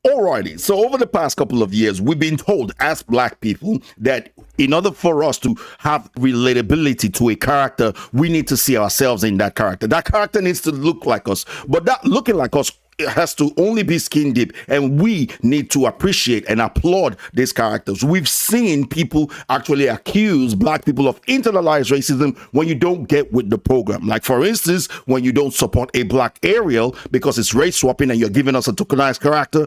Alrighty, so over the past couple of years, we've been told as black people that in order for us to have relatability to a character, we need to see ourselves in that character. That character needs to look like us, but that looking like us, it has to only be skin deep, and we need to appreciate and applaud these characters. We've seen people actually accuse black people of internalized racism when you don't get with the program. Like, for instance, when you don't support a black Ariel because it's race swapping and you're giving us a tokenized character.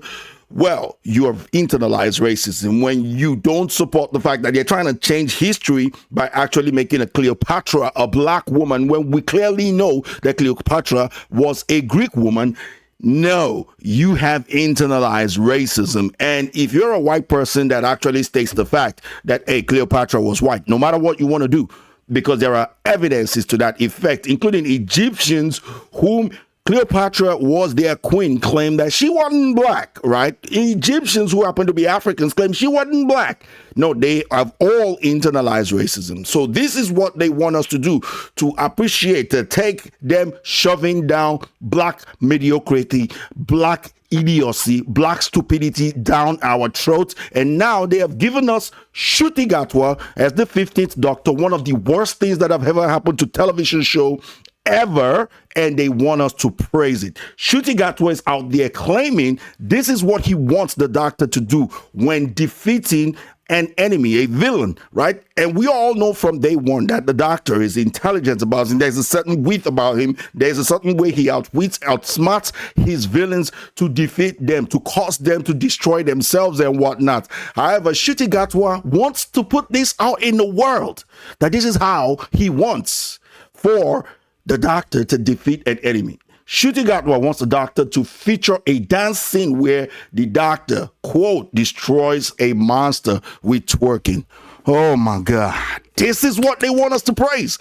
Well, you have internalized racism when you don't support the fact that you're trying to change history by actually making a Cleopatra a black woman when we clearly know that Cleopatra was a Greek woman. No, you have internalized racism. And if you're a white person that actually states the fact that, hey, Cleopatra was white, no matter what you want to do, because there are evidences to that effect, including Egyptians whom Cleopatra was their queen, claimed that she wasn't black, right? Egyptians who happen to be Africans claim she wasn't black. No, they have all internalized racism. So this is what they want us to do, to appreciate, to take them shoving down black mediocrity, black idiocy, black stupidity down our throats. And now they have given us Ncuti Gatwa as the 15th Doctor, one of the worst things that have ever happened to television show ever, and they want us to praise it. Ncuti Gatwa is out there claiming this is what he wants the Doctor to do when defeating an enemy, a villain, right? And we all know from day one that the Doctor is intelligent about him. There's a certain wit about him. There's a certain way he outwits, outsmarts his villains to defeat them, to cause them to destroy themselves and whatnot. However, Ncuti Gatwa wants to put this out in the world, that this is how he wants for the Doctor to defeat an enemy. Ncuti Gatwa wants the Doctor to feature a dance scene where the Doctor, quote, destroys a monster with twerking. Oh my God. This is what they want us to praise.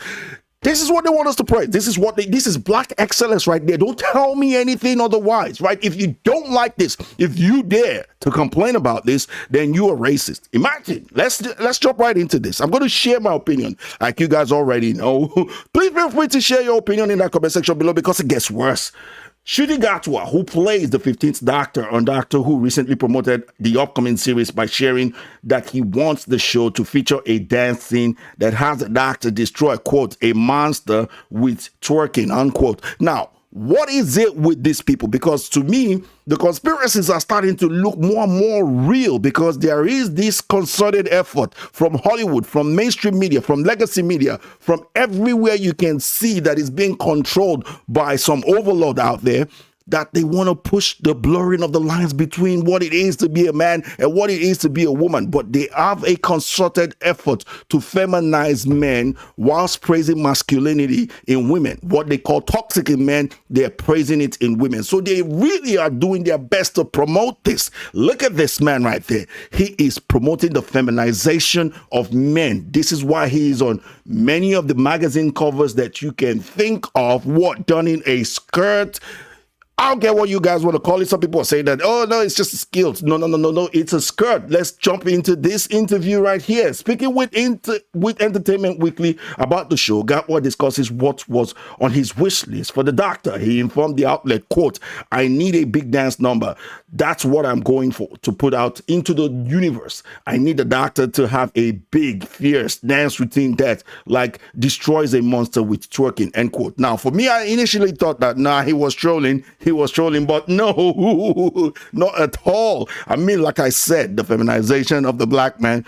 This is what they want us to praise. This is black excellence right there. Don't tell me anything otherwise, right? If you don't like this, if you dare to complain about this, then you are racist. Imagine. Let's jump right into this. I'm going to share my opinion, like you guys already know. Please feel free to share your opinion in that comment section below, because it gets worse. Ncuti Gatwa, who plays the 15th Doctor on Doctor Who, recently promoted the upcoming series by sharing that he wants the show to feature a dance scene that has the Doctor destroy, quote, a monster with twerking, unquote. Now, what is it with these people? Because to me, the conspiracies are starting to look more and more real, because there is this concerted effort from Hollywood, from mainstream media, from legacy media, from everywhere you can see that is being controlled by some overlord out there, that they want to push the blurring of the lines between what it is to be a man and what it is to be a woman. But they have a concerted effort to feminize men whilst praising masculinity in women. What they call toxic in men, they're praising it in women. So they really are doing their best to promote this. Look at this man right there. He is promoting the feminization of men. This is why he is on many of the magazine covers that you can think of. What, done in a skirt? I don't care what you guys want to call it. Some people are saying that, oh, no, it's just skills. No, it's a skirt. Let's jump into this interview right here. Speaking with Entertainment Weekly about the show, Gatwa discusses what was on his wish list for the Doctor. He informed the outlet, quote, I need a big dance number. That's what I'm going for, to put out into the universe. I need the Doctor to have a big, fierce dance routine that, like, destroys a monster with twerking, end quote. Now, for me, I initially thought that, nah, he was trolling, but no, not at all. I mean, like I said, the feminization of the black man.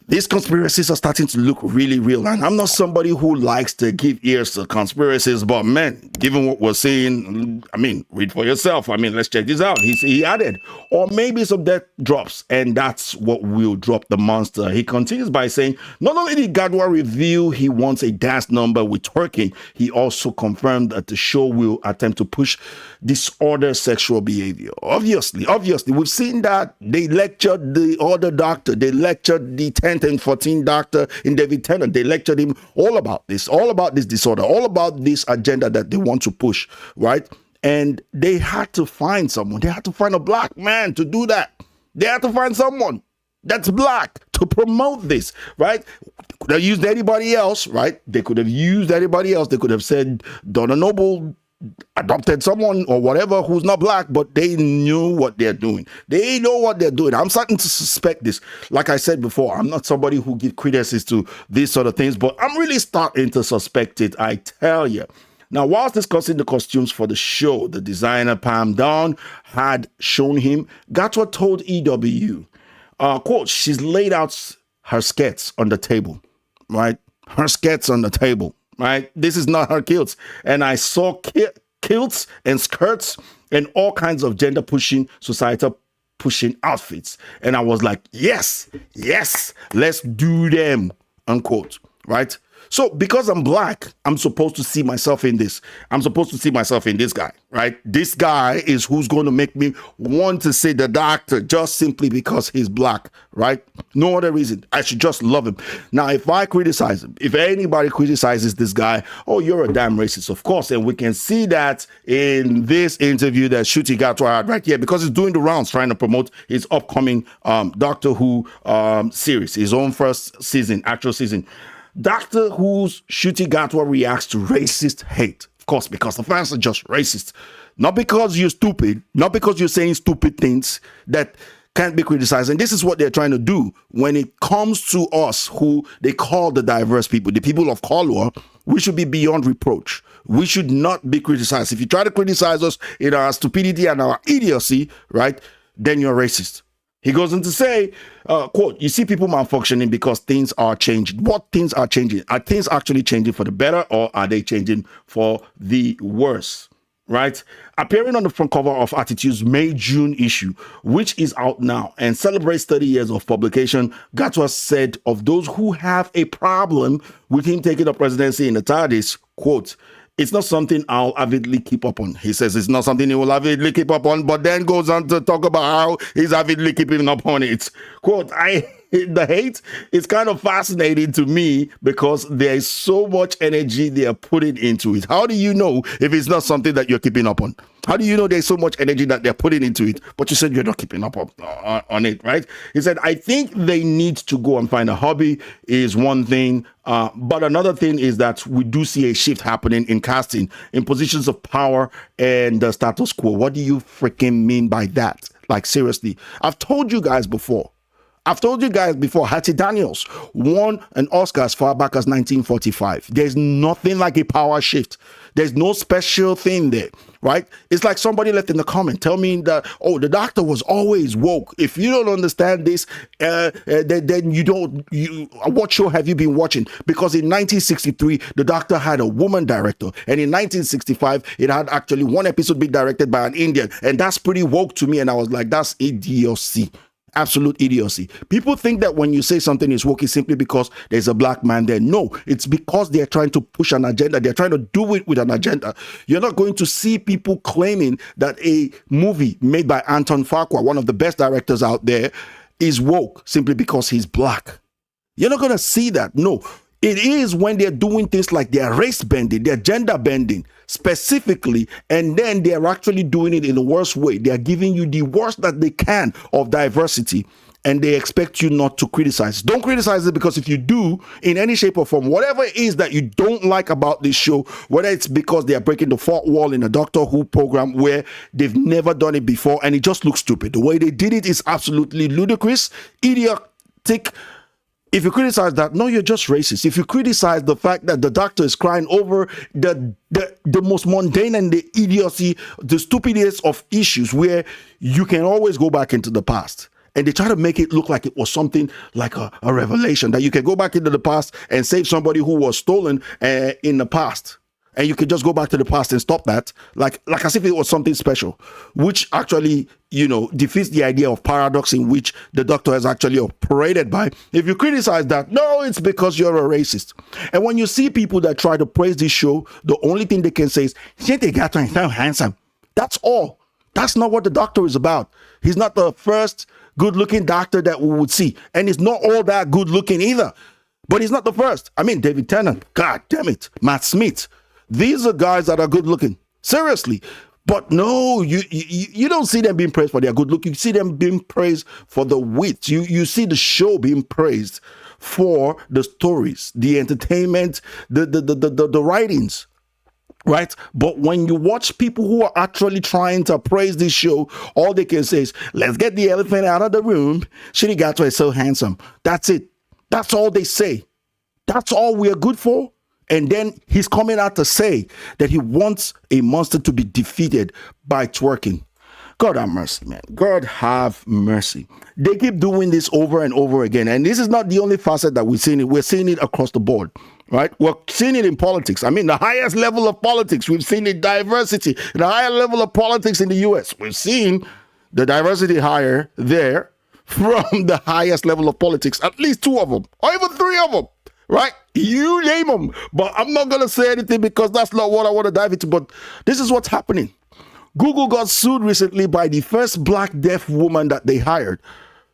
These conspiracies are starting to look really real. And I'm not somebody who likes to give ears to conspiracies, but man, given what we're seeing, I mean, read for yourself. I mean, let's check this out. He added, or maybe some death drops, and that's what will drop the monster. He continues by saying, not only did Gatwa reveal he wants a dance number with twerking, he also confirmed that the show will attempt to push disordered sexual behavior. Obviously, we've seen that they lectured the other Doctor, they lectured the 10th and 14th Doctor in David Tennant. They lectured him all about this disorder, all about this agenda that they want to push, right? And they had to find someone. They had to find a black man to do that. They had to find someone that's black to promote this, right? They could have used anybody else, right? They could have used anybody else. They could have said Donna Noble, adopted someone or whatever who's not black, but they knew what they're doing. They know what they're doing. I'm starting to suspect this. Like I said before, I'm not somebody who gives credence to these sort of things, but I'm really starting to suspect it, I tell you. Now, whilst discussing the costumes for the show, the designer Pam Down had shown him, Gatwa told EW, quote, she's laid out her skirts on the table, right? Her skirts on the table, right? This is not her kilts. And I saw kilts and skirts and all kinds of gender pushing, societal pushing outfits. And I was like, yes, let's do them, unquote, right? So because I'm black, I'm supposed to see myself in this. I'm supposed to see myself in this guy, right? This guy is who's going to make me want to say the doctor just simply because he's black, right? No other reason. I should just love him. Now, if I criticize him, if anybody criticizes this guy, oh, you're a damn racist, of course. And we can see that in this interview that Ncuti Gatwa had right here, because he's doing the rounds trying to promote his upcoming Doctor Who series, his own first season, actual season. Doctor Who's Ncuti Gatwa reacts to racist hate. Of course, because the fans are just racist. Not because you're stupid, not because you're saying stupid things that can't be criticized. And this is what they're trying to do when it comes to us, who they call the diverse people, the people of color. We should be beyond reproach. We should not be criticized. If you try to criticize us in our stupidity and our idiocy, right, then you're racist. He goes on to say, quote, you see people malfunctioning because things are changing. What things are changing? Are things actually changing for the better, or are they changing for the worse? Right? Appearing on the front cover of Attitude's May-June issue, which is out now and celebrates 30 years of publication, Gatwa said of those who have a problem with him taking up presidency in the TARDIS, quote, it's not something I'll avidly keep up on. He says it's not something he will avidly keep up on, but then goes on to talk about how he's avidly keeping up on it. Quote, the hate is kind of fascinating to me because there's so much energy they are putting into it. How do you know if it's not something that you're keeping up on? How do you know there's so much energy that they're putting into it, but you said you're not keeping up on it, right? He said, I think they need to go and find a hobby is one thing. But another thing is that we do see a shift happening in casting in positions of power and the status quo. What do you freaking mean by that? Like, seriously, I've told you guys before, Hattie Daniels won an Oscar as far back as 1945. There's nothing like a power shift. There's no special thing there, right? It's like somebody left in the comment, tell me that, oh, the doctor was always woke. If you don't understand this, then what show have you been watching? Because in 1963, the doctor had a woman director. And in 1965, it had actually one episode being directed by an Indian. And that's pretty woke to me. And I was like, that's idiocy. Absolute idiocy. People think that when you say something is woke, it's simply because there's a black man there. No, it's because they're trying to push an agenda. They're trying to do it with an agenda. You're not going to see people claiming that a movie made by Anton Fuqua, one of the best directors out there, is woke simply because he's black. You're not going to see that. No. It is when they're doing things like they're race bending, they're gender bending specifically, and then they're actually doing it in the worst way. They're giving you the worst that they can of diversity, and they expect you not to criticize. Don't criticize it, because if you do, in any shape or form, whatever it is that you don't like about this show, whether it's because they are breaking the fourth wall in a Doctor Who program where they've never done it before and it just looks stupid. The way they did it is absolutely ludicrous, idiotic. If you criticize that, no, you're just racist. If you criticize the fact that the doctor is crying over the most mundane and the idiocy, the stupidest of issues where you can always go back into the past. And they try to make it look like it was something like a revelation, that you can go back into the past and save somebody who was stolen in the past. And you can just go back to the past and stop that, like as if it was something special, which actually, defeats the idea of paradox in which the doctor has actually operated by. If you criticize that, no, it's because you're a racist. And when you see people that try to praise this show, the only thing they can say is, Ncuti Gatwa is so handsome. That's all. That's not what the doctor is about. He's not the first good-looking doctor that we would see. And he's not all that good-looking either. But he's not the first. I mean, David Tennant, God damn it, Matt Smith. These are guys that are good looking, seriously. But no, you don't see them being praised for their good look. You see them being praised for the wit. You see the show being praised for the stories, the entertainment, the writings. right? But when you watch people who are actually trying to praise this show, all they can say is, let's get the elephant out of the room. Ncuti Gatwa is so handsome. That's it. That's all they say. That's all we're good for. And then he's coming out to say that he wants a monster to be defeated by twerking. God have mercy, man. God have mercy. They keep doing this over and over again. And this is not the only facet that we're seeing it. We're seeing it across the board, right? We're seeing it in politics. I mean, the highest level of politics, we've seen it diversity. The higher level of politics in the US, we've seen the diversity higher there from the highest level of politics, at least 2 of them, or even 3 of them, right? You name them. But I'm not going to say anything because that's not what I want to dive into. But this is what's happening. Google got sued recently by the first black deaf woman that they hired.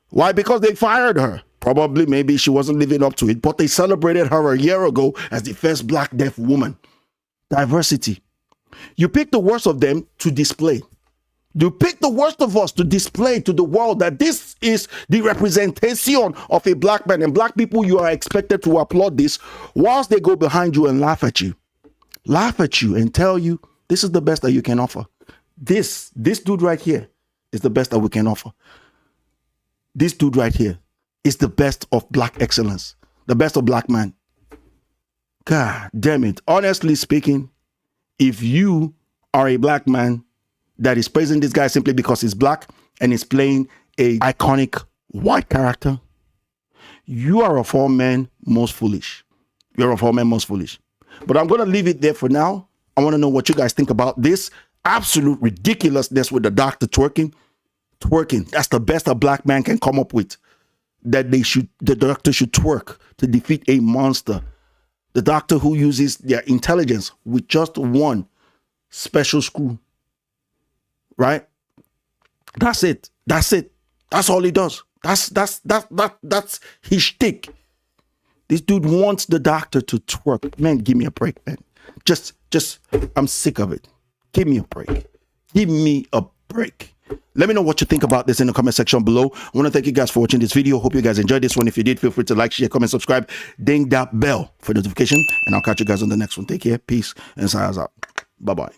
Why? Because they fired her. Probably, maybe she wasn't living up to it, but they celebrated her a year ago as the first black deaf woman. Diversity. You pick the worst of them to display. You pick the worst of us to display to the world that this is the representation of a black man. And black people, you are expected to applaud this whilst they go behind you and laugh at you. Laugh at you and tell you, this is the best that you can offer. This dude right here is the best that we can offer. This dude right here is the best of black excellence, the best of black man. God damn it. Honestly speaking, if you are a black man that is praising this guy simply because he's black and is playing a iconic white character, you are of all men most foolish. You're of all men most foolish. But I'm going to leave it there for now. I want to know what you guys think about this absolute ridiculousness with the doctor twerking. That's the best a black man can come up with. That the doctor should twerk to defeat a monster. The doctor who uses their intelligence with just one special screw. Right? That's it. That's all he does. That's his shtick. This dude wants the doctor to twerk. Man, give me a break, man. Just I'm sick of it. Give me a break. Give me a break. Let me know what you think about this in the comment section below. I want to thank you guys for watching this video. Hope you guys enjoyed this one. If you did, feel free to like, share, comment, subscribe. Ding that bell for notification. And I'll catch you guys on the next one. Take care. Peace. And signs out. Bye-bye.